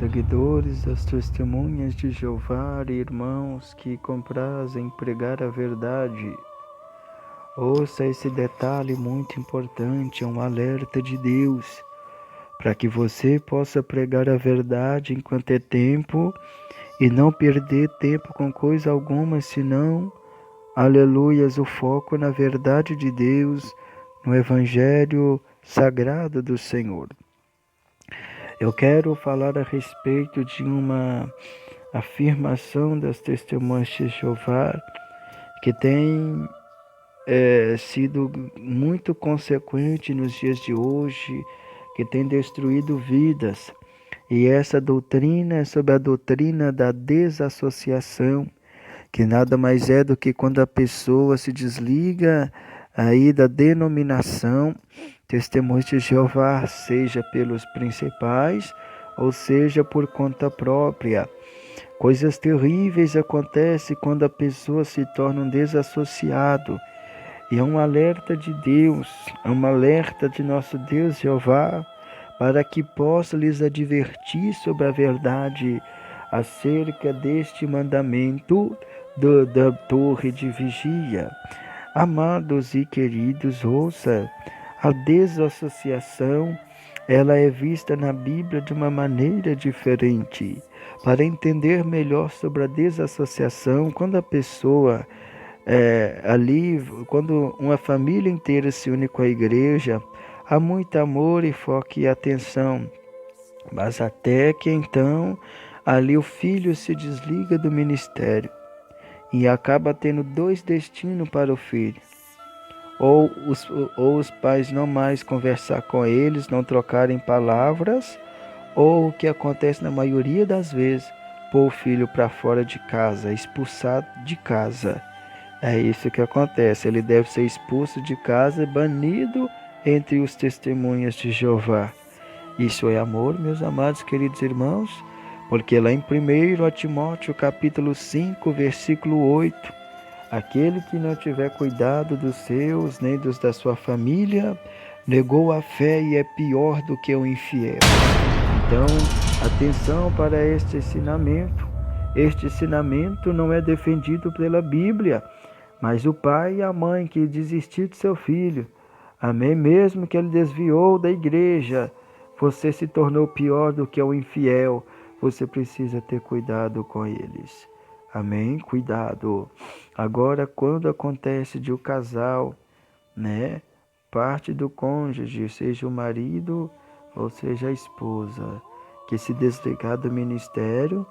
seguidores das testemunhas de Jeová e irmãos que comprazem pregar a verdade. Ouça esse detalhe muito importante, é um alerta de Deus, para que você possa pregar a verdade enquanto é tempo e não perder tempo com coisa alguma, senão, aleluias, o foco na verdade de Deus, no Evangelho sagrado do Senhor. Eu quero falar a respeito de uma afirmação das testemunhas de Jeová que tem sido muito consequente nos dias de hoje, que tem destruído vidas. E essa doutrina é sobre a doutrina da desassociação, que nada mais é do que quando a pessoa se desliga aí da denominação Testemunhas de Jeová, seja pelos principais ou seja por conta própria. Coisas terríveis acontecem quando a pessoa se torna um desassociado. E é um alerta de Deus, é um alerta de nosso Deus Jeová, para que possa lhes advertir sobre a verdade acerca deste mandamento da torre de vigia. Amados e queridos, ouça, a desassociação, ela é vista na Bíblia de uma maneira diferente. Para entender melhor sobre a desassociação, quando a pessoa quando uma família inteira se une com a igreja, há muito amor e foco e atenção. Mas até que então, ali o filho se desliga do ministério e acaba tendo dois destinos para o filho. Ou os pais não mais conversar com eles, não trocarem palavras, ou o que acontece na maioria das vezes, pôr o filho para fora de casa, expulsar de casa. É isso que acontece, ele deve ser expulso de casa, banido entre os testemunhas de Jeová. Isso é amor, meus amados queridos irmãos, porque lá em 1 Timóteo capítulo 5, versículo 8, aquele que não tiver cuidado dos seus, nem dos da sua família, negou a fé e é pior do que o infiel. Então, atenção para este ensinamento. Este ensinamento não é defendido pela Bíblia, mas o pai e a mãe que desistiu de seu filho, amém, mesmo que ele desviou da igreja, você se tornou pior do que o infiel, você precisa ter cuidado com eles. Amém? Cuidado. Agora, quando acontece de o casal, parte do cônjuge, seja o marido ou seja a esposa, que se desligar do ministério,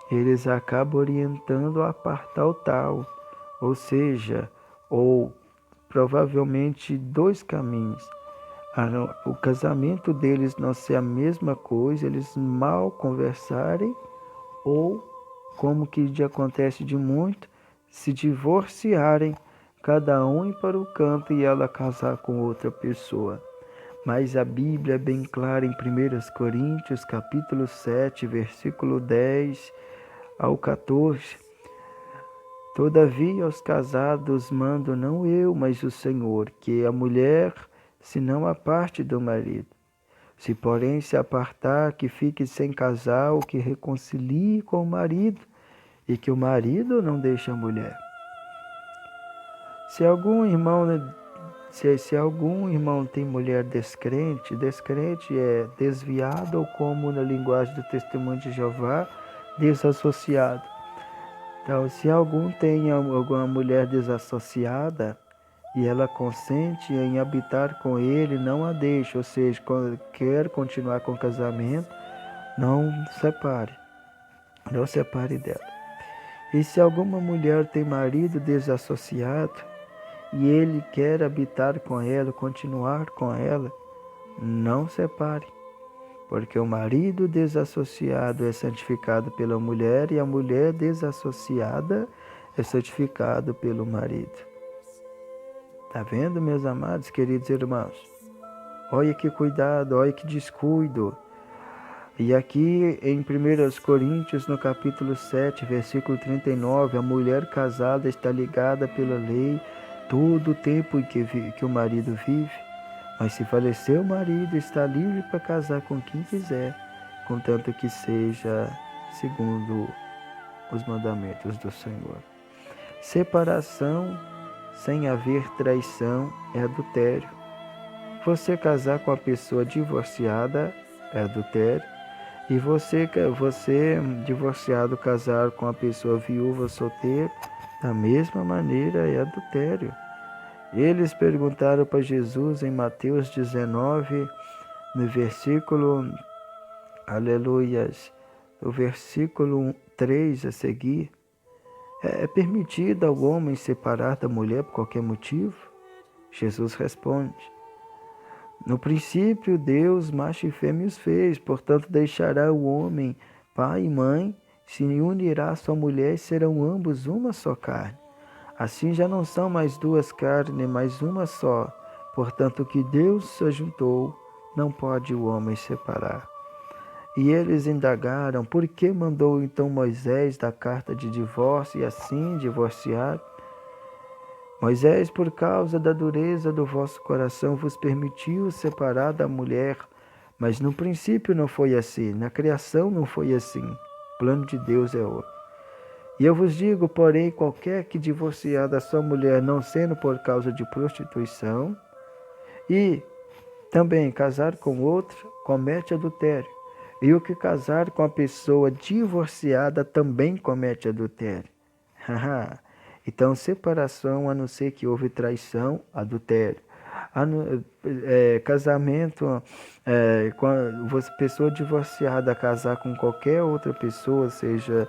eles acabam orientando a apartar o tal. Ou seja, ou provavelmente dois caminhos. O casamento deles não ser a mesma coisa, eles mal conversarem, ou, como que acontece de muito, se divorciarem, cada um ir para o canto e ela casar com outra pessoa. Mas a Bíblia é bem clara em 1 Coríntios, capítulo 7, versículo 10 ao 14. Todavia aos casados mando não eu, mas o Senhor, que a mulher se não aparte do marido. Se porém se apartar, que fique sem casal, que reconcilie com o marido, e que o marido não deixe a mulher. Se algum irmão tem mulher descrente é desviado, ou como na linguagem do Testemunho de Jeová, desassociado. Então, se algum tem alguma mulher desassociada e ela consente em habitar com ele, não a deixe, ou seja, quer continuar com o casamento, não separe dela. E se alguma mulher tem marido desassociado e ele quer habitar com ela, continuar com ela, não separe. Porque o marido desassociado é santificado pela mulher e a mulher desassociada é santificada pelo marido. Está vendo, meus amados, queridos irmãos? Olha que cuidado, olha que descuido. E aqui em 1 Coríntios, no capítulo 7, versículo 39, a mulher casada está ligada pela lei todo o tempo em que o marido vive. Mas se falecer o marido, está livre para casar com quem quiser, contanto que seja segundo os mandamentos do Senhor. Separação sem haver traição é adultério. Você casar com a pessoa divorciada é adultério. E você divorciado casar com a pessoa viúva ou solteira, da mesma maneira é adultério. Eles perguntaram para Jesus em Mateus 19, no versículo, aleluias, o versículo 3 a seguir, é permitido ao homem separar da mulher por qualquer motivo? Jesus responde, no princípio Deus macho e fêmea os fez, portanto deixará o homem pai e mãe, se unirá à sua mulher e serão ambos uma só carne. Assim já não são mais duas carnes, mas uma só. Portanto, o que Deus ajuntou, não pode o homem separar. E eles indagaram, por que mandou então Moisés dar carta de divórcio e assim divorciar? Moisés, por causa da dureza do vosso coração, vos permitiu separar da mulher, mas no princípio não foi assim, na criação não foi assim. O plano de Deus é outro. E eu vos digo, porém, qualquer que divorciar da sua mulher, não sendo por causa de prostituição, e também casar com outra, comete adultério. E o que casar com a pessoa divorciada também comete adultério. Então, separação, a não ser que houve traição, adultério. Casamento, com a pessoa divorciada casar com qualquer outra pessoa, seja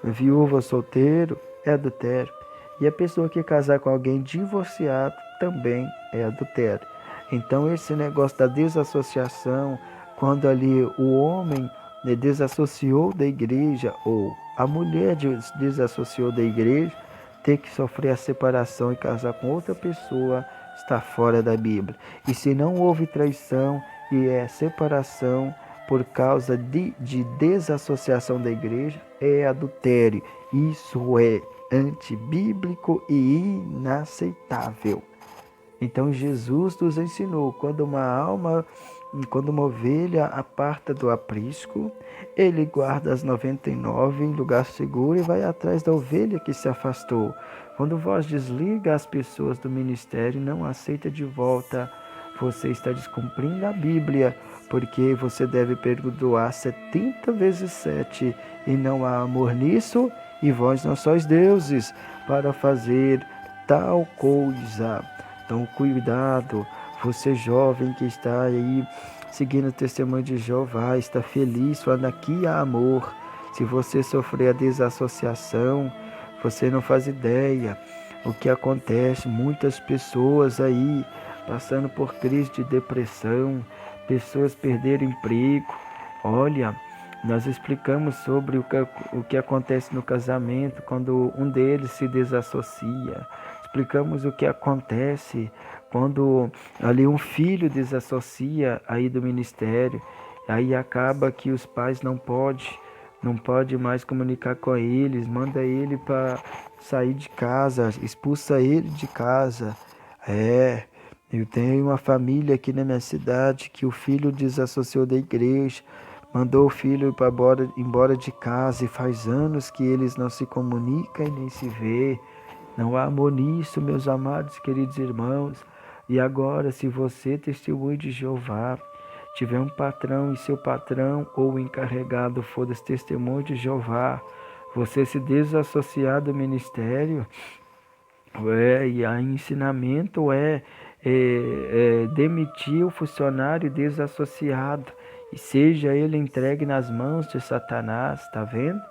viúva ou solteiro, é adultério. E a pessoa que casar com alguém divorciado também é adultério. Então, esse negócio da desassociação, quando ali o homem desassociou da igreja, ou a mulher desassociou da igreja, ter que sofrer a separação e casar com outra pessoa, está fora da Bíblia. E se não houve traição e é separação por causa de desassociação da igreja, é adultério. Isso é antibíblico e inaceitável. Então Jesus nos ensinou, quando uma ovelha aparta do aprisco, ele guarda as 99 em lugar seguro e vai atrás da ovelha que se afastou. Quando vós desliga as pessoas do ministério e não aceita de volta, você está descumprindo a Bíblia, porque você deve perdoar 70 vezes 7 e não há amor nisso, e vós não sois deuses para fazer tal coisa. Então, cuidado, você jovem que está aí seguindo o testemunho de Jeová, está feliz, falando aqui há amor. Se você sofrer a desassociação, você não faz ideia o que acontece. Muitas pessoas aí passando por crise de depressão, pessoas perderam emprego. Olha, nós explicamos sobre o que acontece no casamento quando um deles se desassocia. Explicamos o que acontece quando ali um filho desassocia aí do ministério. Aí acaba que os pais não pode mais comunicar com eles, manda ele para sair de casa, expulsa ele de casa. Eu tenho uma família aqui na minha cidade que o filho desassociou da igreja, mandou o filho para embora de casa e faz anos que eles não se comunicam e nem se vê. Não há amor nisso, meus amados queridos irmãos. E agora, se você, testemunho de Jeová, tiver um patrão e seu patrão ou o encarregado for desse testemunho de Jeová, você se desassociar do ministério, e a ensinamento demitir o funcionário desassociado e seja ele entregue nas mãos de Satanás, tá vendo?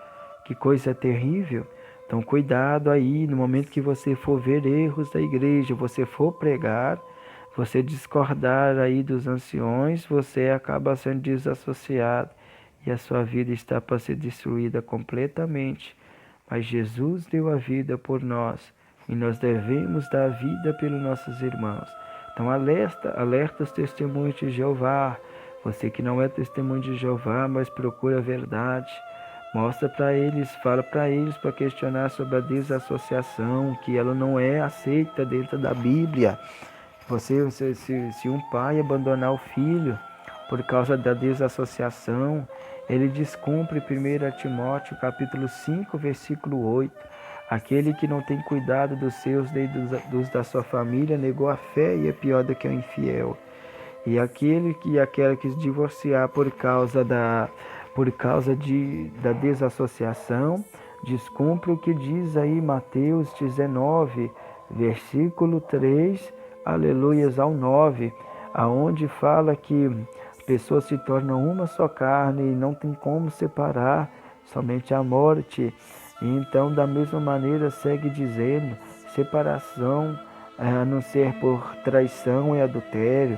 Que coisa terrível. Então, cuidado aí, no momento que você for ver erros da igreja, você for pregar, você discordar aí dos anciões, você acaba sendo desassociado e a sua vida está para ser destruída completamente. Mas Jesus deu a vida por nós e nós devemos dar a vida pelos nossos irmãos. Então, alerta os testemunhos de Jeová. Você que não é testemunho de Jeová, mas procura a verdade. Mostra para eles, fala para eles para questionar sobre a desassociação, que ela não é aceita dentro da Bíblia. Se um pai abandonar o filho, por causa da desassociação, ele descumpre 1 Timóteo capítulo 5, versículo 8. Aquele que não tem cuidado dos seus nem dos da sua família negou a fé e é pior do que o infiel. E aquela que se divorciar por causa da desassociação, descumpre o que diz aí Mateus 19, versículo 3, aleluias ao 9, aonde fala que pessoas se tornam uma só carne e não tem como separar, somente a morte. E então, da mesma maneira, segue dizendo, separação, a não ser por traição e adultério,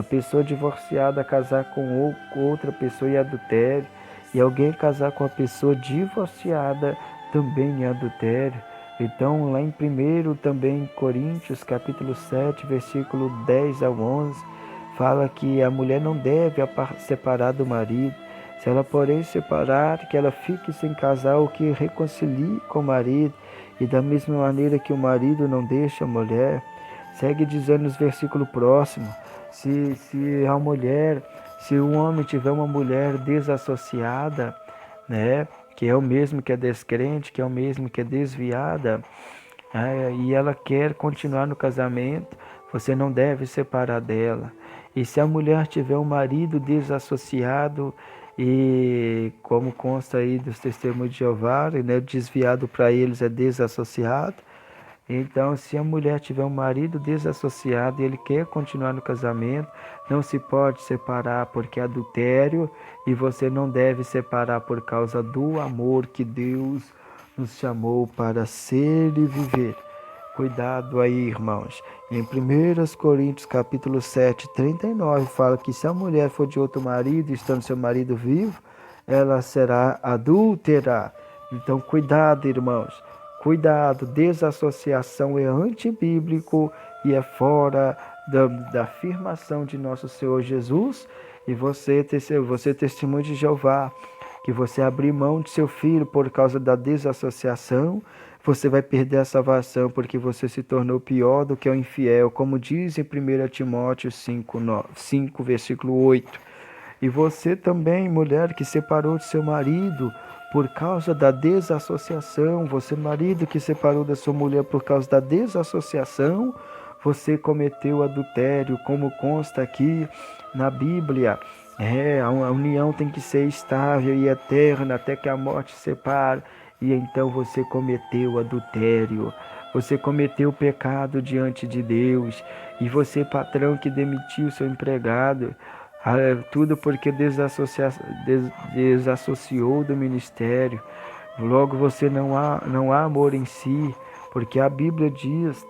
pessoa divorciada casar com outra pessoa e adultério, e alguém casar com a pessoa divorciada também é adultério. Então, lá em 1 também Coríntios, capítulo 7, versículo 10 ao 11, fala que a mulher não deve separar do marido. Se ela, porém, separar, que ela fique sem casar ou que reconcilie com o marido. E da mesma maneira que o marido não deixa a mulher, segue dizendo nos versículos próximos, se um homem tiver uma mulher desassociada, né, que é o mesmo que é descrente, que é o mesmo que é desviada, e ela quer continuar no casamento, você não deve separar dela. E se a mulher tiver um marido desassociado, e como consta aí dos testemunhos de Jeová, né, desviado para eles é desassociado. Então, se a mulher tiver um marido desassociado e ele quer continuar no casamento, não se pode separar porque é adultério, e você não deve separar por causa do amor que Deus nos chamou para ser e viver. Cuidado aí, irmãos. Em 1 Coríntios capítulo 7, 39, fala que se a mulher for de outro marido, estando seu marido vivo, ela será adúltera. Então, cuidado, irmãos. Cuidado, desassociação é antibíblico e é fora da afirmação de nosso Senhor Jesus. E você testemunho de Jeová, que você abrir mão de seu filho por causa da desassociação, você vai perder a salvação porque você se tornou pior do que o infiel, como diz em 1 Timóteo 5, versículo 8. E você também, mulher, que separou de seu marido por causa da desassociação, você, marido, que separou da sua mulher por causa da desassociação, você cometeu adultério, como consta aqui na Bíblia. A união tem que ser estável e eterna até que a morte separe. E então você cometeu adultério, você cometeu pecado diante de Deus. E você, patrão, que demitiu seu empregado, tudo porque desassociou do ministério. Logo você não há amor em si, porque a Bíblia diz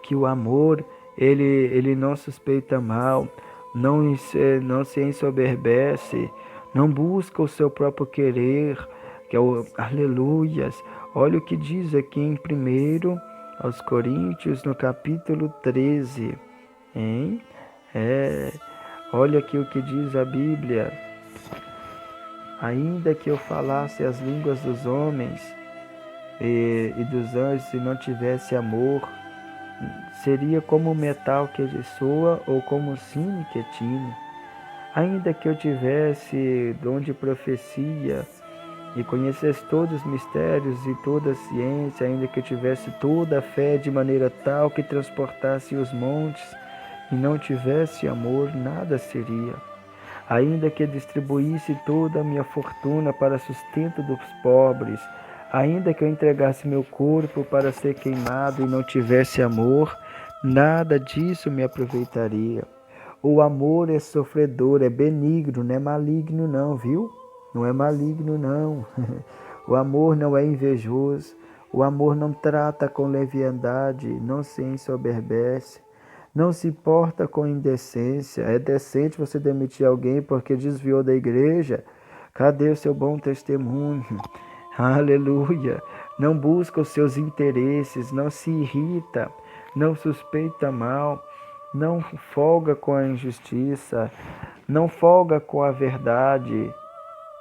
que o amor, ele não suspeita mal, não se ensoberbece, não busca o seu próprio querer, que é o aleluias. Olha o que diz aqui em 1 aos Coríntios, no capítulo 13, hein? Olha aqui o que diz a Bíblia. Ainda que eu falasse as línguas dos homens e dos anjos e não tivesse amor, seria como metal que ressoa ou como sino que tine. Ainda que eu tivesse dom de profecia e conhecesse todos os mistérios e toda a ciência, ainda que eu tivesse toda a fé de maneira tal que transportasse os montes e não tivesse amor, nada seria. Ainda que distribuísse toda a minha fortuna para sustento dos pobres, ainda que eu entregasse meu corpo para ser queimado e não tivesse amor, nada disso me aproveitaria. O amor é sofredor, é benigno, não é maligno não, viu? Não é maligno não. O amor não é invejoso, o amor não trata com leviandade, não se ensoberbece, não se importa com indecência. É decente você demitir alguém porque desviou da igreja? Cadê o seu bom testemunho? Aleluia! Não busca os seus interesses, não se irrita, não suspeita mal, não folga com a injustiça, não folga com a verdade,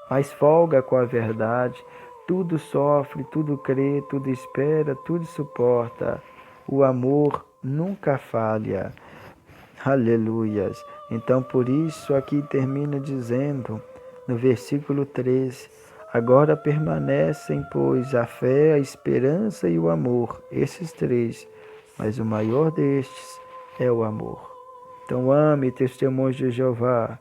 mas folga com a verdade. Tudo sofre, tudo crê, tudo espera, tudo suporta. O amor nunca falha. Aleluias. Então, por isso, aqui termina dizendo, no versículo 13, agora permanecem, pois, a fé, a esperança e o amor, esses três, mas o maior destes é o amor. Então, ame, testemunhos de Jeová,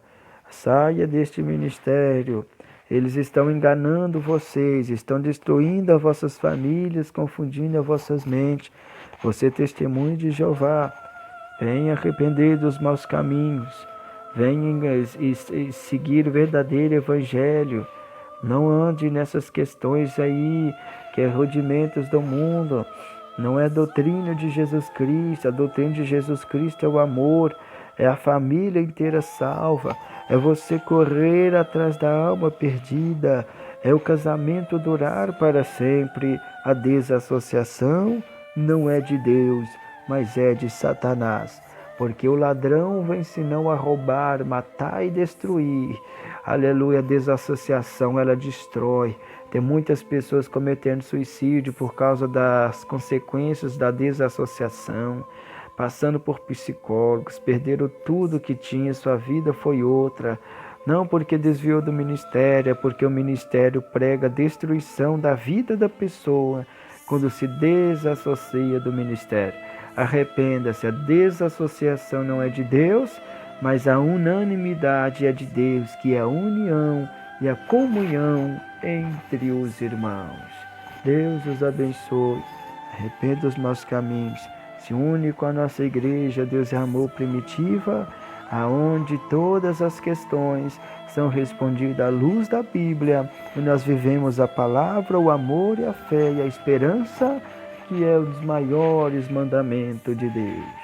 saia deste ministério. Eles estão enganando vocês, estão destruindo as vossas famílias, confundindo as vossas mentes. Você, testemunho de Jeová, venha arrepender dos maus caminhos, venha e seguir o verdadeiro evangelho. Não ande nessas questões aí, que é rudimentos do mundo. Não é a doutrina de Jesus Cristo. A doutrina de Jesus Cristo é o amor, é a família inteira salva, é você correr atrás da alma perdida, é o casamento durar para sempre. A desassociação não é de Deus, mas é de Satanás. Porque o ladrão vem senão a roubar, matar e destruir. Aleluia, a desassociação, ela destrói. Tem muitas pessoas cometendo suicídio por causa das consequências da desassociação, passando por psicólogos, perderam tudo que tinha, sua vida foi outra. Não porque desviou do ministério, é porque o ministério prega a destruição da vida da pessoa quando se desassocia do ministério. Arrependa-se, a desassociação não é de Deus, mas a unanimidade é de Deus, que é a união e a comunhão entre os irmãos. Deus os abençoe, arrependa os maus caminhos, se une com a nossa igreja, Deus é Amor Primitiva, aonde todas as questões são respondidas à luz da Bíblia, e nós vivemos a palavra, o amor e a fé e a esperança, que é um dos maiores mandamentos de Deus.